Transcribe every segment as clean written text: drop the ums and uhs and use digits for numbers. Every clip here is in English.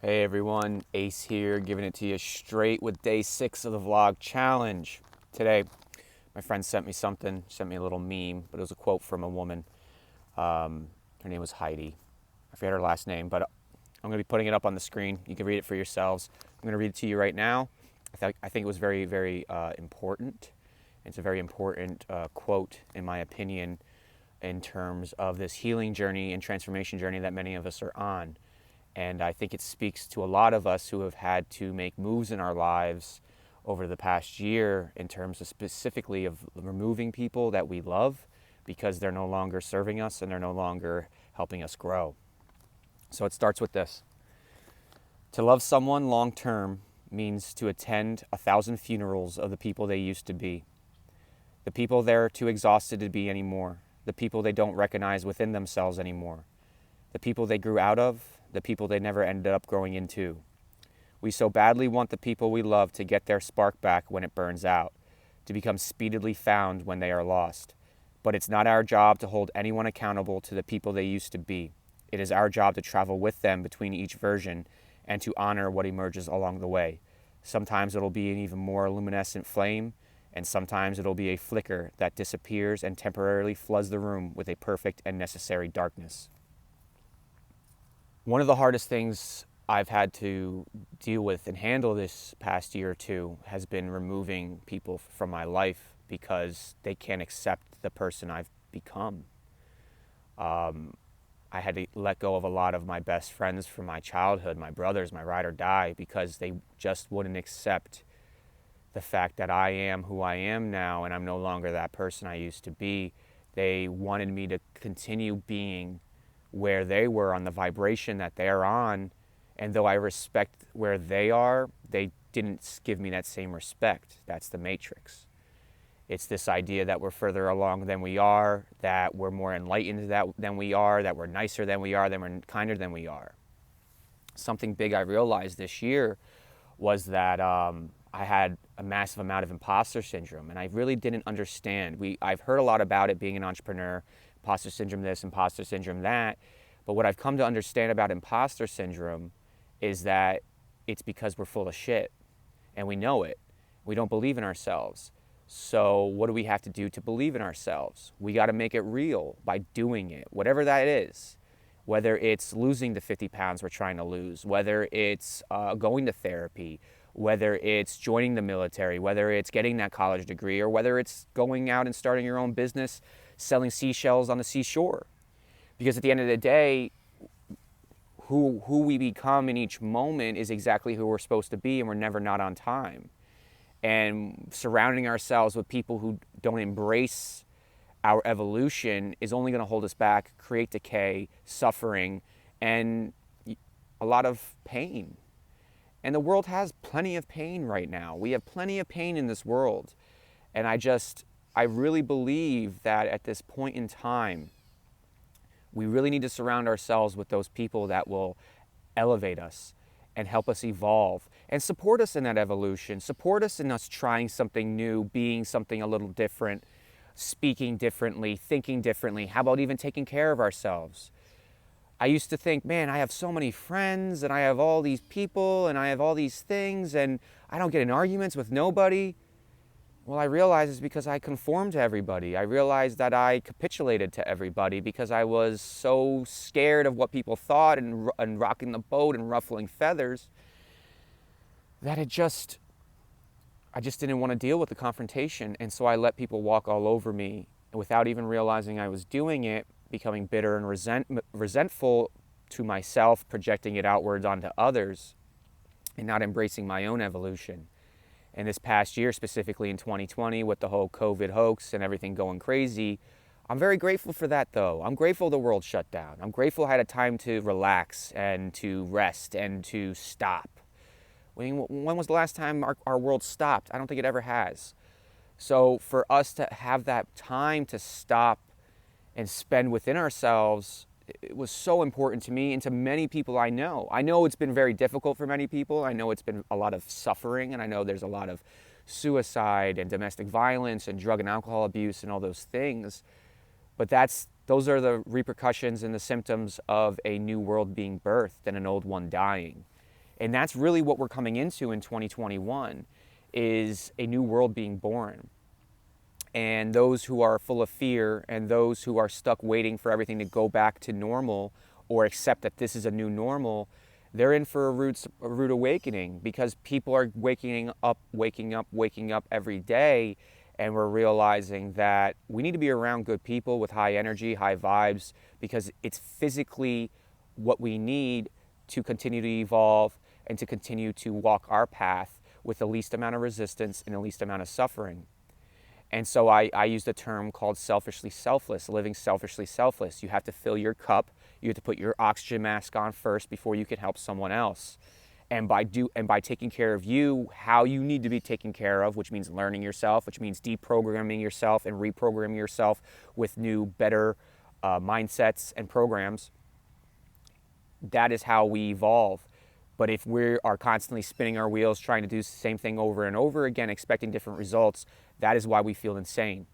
Hey everyone, Ace here, giving it to you straight with day 6 of the vlog challenge. Today, my friend sent me a little meme, but it was a quote from a woman. Her name was Heidi. I forget her last name, but I'm going to be putting it up on the screen. You can read it for yourselves. I'm going to read it to you right now. I think it was very, very important. It's a very important quote, in my opinion, in terms of this healing journey and transformation journey that many of us are on. And I think it speaks to a lot of us who have had to make moves in our lives over the past year in terms of specifically of removing people that we love because they're no longer serving us and they're no longer helping us grow. So it starts with this. To love someone long term means to attend 1,000 funerals of the people they used to be. The people they're too exhausted to be anymore. The people they don't recognize within themselves anymore. The people they grew out of, the people they never ended up growing into. We so badly want the people we love to get their spark back when it burns out, to become speedily found when they are lost. But it's not our job to hold anyone accountable to the people they used to be. It is our job to travel with them between each version and to honor what emerges along the way. Sometimes it'll be an even more luminescent flame, and sometimes it'll be a flicker that disappears and temporarily floods the room with a perfect and necessary darkness. One of the hardest things I've had to deal with and handle this past year or two has been removing people from my life because they can't accept the person I've become. I had to let go of a lot of my best friends from my childhood, my brothers, my ride or die, because they just wouldn't accept the fact that I am who I am now and I'm no longer that person I used to be. They wanted me to continue being where they were on the vibration that they're on, and though I respect where they are, they didn't give me that same respect. That's the matrix. It's this idea that we're further along than we are, that we're more enlightened than we are, that we're nicer than we are, that we're kinder than we are. Something big I realized this year was that I had a massive amount of imposter syndrome, and I really didn't understand. I've heard a lot about it being an entrepreneur, imposter syndrome this, imposter syndrome that, but what I've come to understand about imposter syndrome is that it's because we're full of shit, and we know it. We don't believe in ourselves. So what do we have to do to believe in ourselves? We got to make it real by doing it, whatever that is. Whether it's losing the 50 pounds we're trying to lose, whether it's going to therapy, whether it's joining the military, whether it's getting that college degree, or whether it's going out and starting your own business, selling seashells on the seashore. Because at the end of the day, who we become in each moment is exactly who we're supposed to be, and we're never not on time. And surrounding ourselves with people who don't embrace our evolution is only going to hold us back, create decay, suffering, and a lot of pain. And the world has plenty of pain right now. We have plenty of pain in this world. And I really believe that at this point in time, we really need to surround ourselves with those people that will elevate us and help us evolve and support us in that evolution, support us in us trying something new, being something a little different, speaking differently, thinking differently. How about even taking care of ourselves? I used to think, man, I have so many friends and I have all these people and I have all these things and I don't get in arguments with nobody. Well, I realized it's because I conformed to everybody. I realized that I capitulated to everybody because I was so scared of what people thought and rocking the boat and ruffling feathers that I just didn't want to deal with the confrontation. And so I let people walk all over me without even realizing I was doing it, becoming bitter and resentful to myself, projecting it outwards onto others, and not embracing my own evolution. And this past year, specifically in 2020, with the whole COVID hoax and everything going crazy, I'm very grateful for that, though. I'm grateful the world shut down. I'm grateful I had a time to relax and to rest and to stop. When was the last time our world stopped? I don't think it ever has. So for us to have that time to stop and spend within ourselves, it was so important to me and to many people I know. I know it's been very difficult for many people. I know it's been a lot of suffering, and I know there's a lot of suicide and domestic violence and drug and alcohol abuse and all those things. But those are the repercussions and the symptoms of a new world being birthed and an old one dying. And that's really what we're coming into in 2021, is a new world being born. And those who are full of fear and those who are stuck waiting for everything to go back to normal or accept that this is a new normal, they're in for a rude awakening, because people are waking up every day, and we're realizing that we need to be around good people with high energy, high vibes, because it's physically what we need to continue to evolve and to continue to walk our path with the least amount of resistance and the least amount of suffering. And so I use the term called selfishly selfless, living selfishly selfless. You have to fill your cup. You have to put your oxygen mask on first before you can help someone else. And by taking care of you, how you need to be taken care of, which means learning yourself, which means deprogramming yourself and reprogramming yourself with new, better mindsets and programs, that is how we evolve. But if we are constantly spinning our wheels, trying to do the same thing over and over again, expecting different results, that is why we feel insane.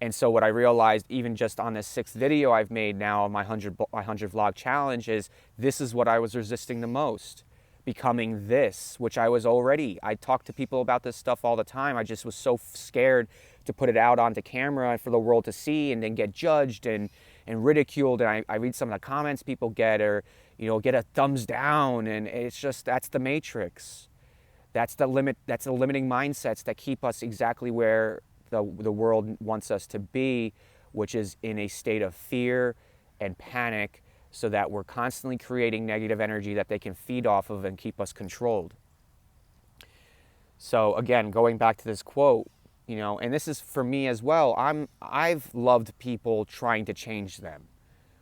And so what I realized, even just on this 6th video I've made now, my 100 vlog challenge, is this is what I was resisting the most. Becoming this, which I was already. I talk to people about this stuff all the time. I just was so scared to put it out onto camera for the world to see and then get judged and ridiculed. And I read some of the comments people get, or get a thumbs down, and it's just, that's the matrix. That's the limiting mindsets that keep us exactly where the world wants us to be, which is in a state of fear and panic, so that we're constantly creating negative energy that they can feed off of and keep us controlled. So again, going back to this quote, and this is for me as well, I've loved people trying to change them.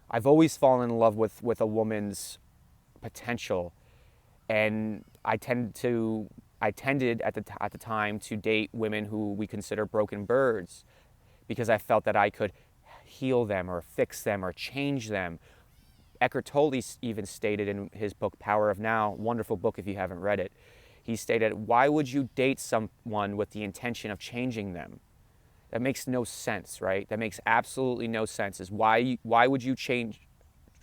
I've always fallen in love with a woman's potential, and I tended at the time to date women who we consider broken birds, because I felt that I could heal them or fix them or change them. Eckhart Tolle even stated in his book Power of Now, wonderful book if you haven't read it, he stated, why would you date someone with the intention of changing them? That makes no sense, right? That makes absolutely no sense. Is why would you change?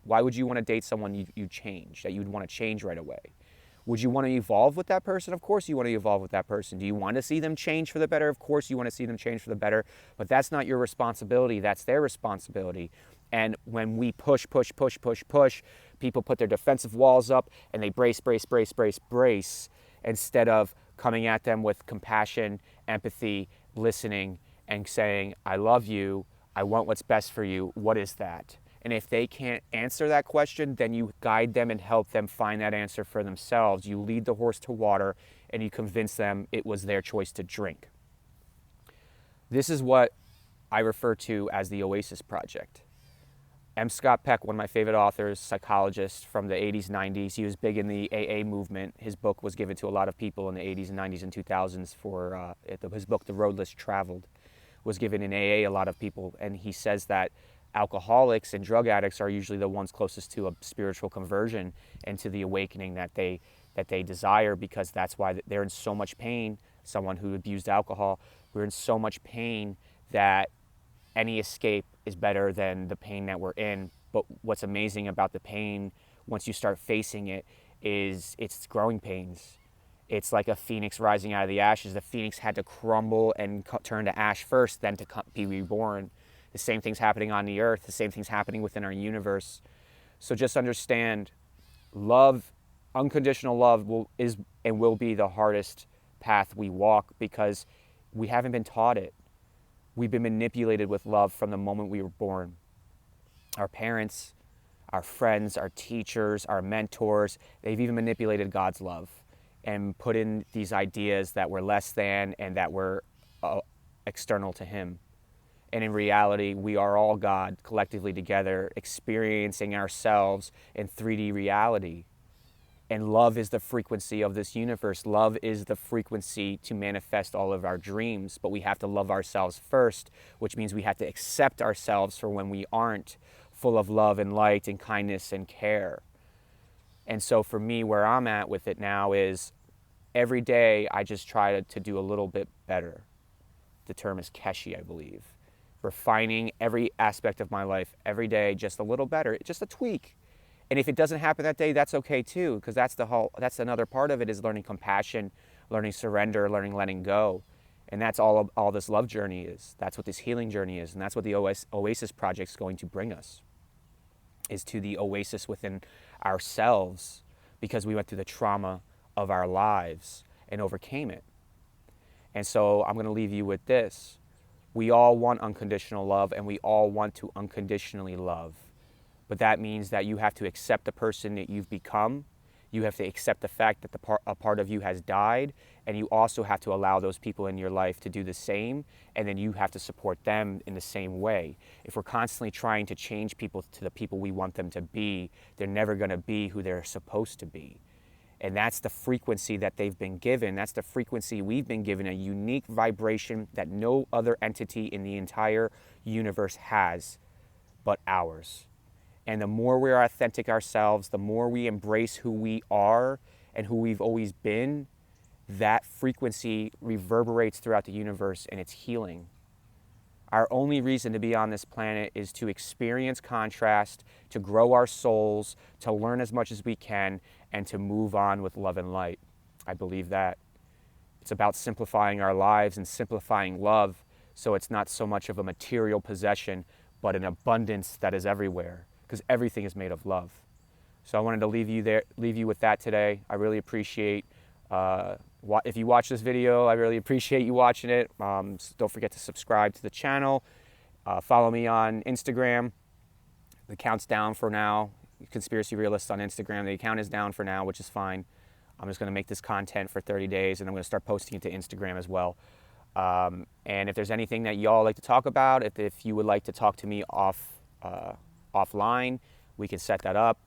Why would you want to date someone you change, that you'd want to change right away? Would you want to evolve with that person? Of course you want to evolve with that person. Do you want to see them change for the better? Of course you want to see them change for the better, but that's not your responsibility. That's their responsibility. And when we push, people put their defensive walls up and they brace, instead of coming at them with compassion, empathy, listening, and saying, I love you, I want what's best for you, what is that? And if they can't answer that question, then you guide them and help them find that answer for themselves. You lead the horse to water and you convince them it was their choice to drink. This is what I refer to as the Oasis Project. M. Scott Peck, one of my favorite authors, psychologist from the 80s, 90s, he was big in the AA movement. His book was given to a lot of people in the 80s and 90s and 2000s for his book, The Road Less Traveled, was given in AA a lot of people. And he says that alcoholics and drug addicts are usually the ones closest to a spiritual conversion and to the awakening that they desire, because that's why they're in so much pain. Someone who abused alcohol, we're in so much pain that any escape is better than the pain that we're in. But what's amazing about the pain, once you start facing it, is it's growing pains. It's like a phoenix rising out of the ashes. The phoenix had to crumble and turn to ash first, then to be reborn. The same thing's happening on the earth. The same thing's happening within our universe. So just understand, love, unconditional love is and will be the hardest path we walk, because we haven't been taught it. We've been manipulated with love from the moment we were born. Our parents, our friends, our teachers, our mentors, they've even manipulated God's love and put in these ideas that we're less than and that we're external to Him. And in reality, we are all God collectively together, experiencing ourselves in 3D reality. And love is the frequency of this universe. Love is the frequency to manifest all of our dreams. But we have to love ourselves first, which means we have to accept ourselves for when we aren't full of love and light and kindness and care. And so for me, where I'm at with it now is every day I just try to do a little bit better. The term is Keshi, I believe. Refining every aspect of my life every day, just a little better, just a tweak. And if it doesn't happen that day, that's okay too, because that's another part of it, is learning compassion, learning surrender, learning letting go. And that's all this love journey is. That's what this healing journey is. And that's what the Oasis Project is going to bring us, is to the oasis within ourselves, because we went through the trauma of our lives and overcame it. And so I'm going to leave you with this. We all want unconditional love, and we all want to unconditionally love. But that means that you have to accept the person that you've become. You have to accept the fact that a part of you has died, and you also have to allow those people in your life to do the same, and then you have to support them in the same way. If we're constantly trying to change people to the people we want them to be, they're never going to be who they're supposed to be. And that's the frequency that they've been given. That's the frequency we've been given, a unique vibration that no other entity in the entire universe has but ours. And the more we're authentic ourselves, the more we embrace who we are and who we've always been, that frequency reverberates throughout the universe, and it's healing. Our only reason to be on this planet is to experience contrast, to grow our souls, to learn as much as we can, and to move on with love and light. I believe that. It's about simplifying our lives and simplifying love, so it's not so much of a material possession, but an abundance that is everywhere, because everything is made of love. So I wanted to leave you with that today. I really appreciate, if you watch this video, I really appreciate you watching it. Don't forget to subscribe to the channel. Follow me on Instagram. The account's down for now. Conspiracy Realist on Instagram. The account is down for now, which is fine. I'm just going to make this content for 30 days, and I'm going to start posting it to Instagram as well. And if there's anything that y'all like to talk about, if you would like to talk to me offline, we can set that up.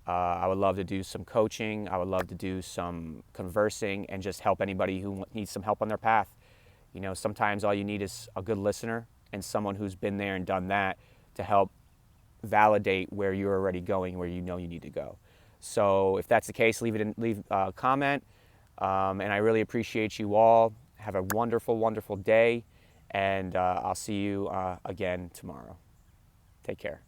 I would love to do some coaching. I would love to do some conversing and just help anybody who needs some help on their path. You know, sometimes all you need is a good listener and someone who's been there and done that to help validate where you're already going, where you know you need to go. So if that's the case, leave a comment. And I really appreciate you all. Have a wonderful, wonderful day. And I'll see you again tomorrow. Take care.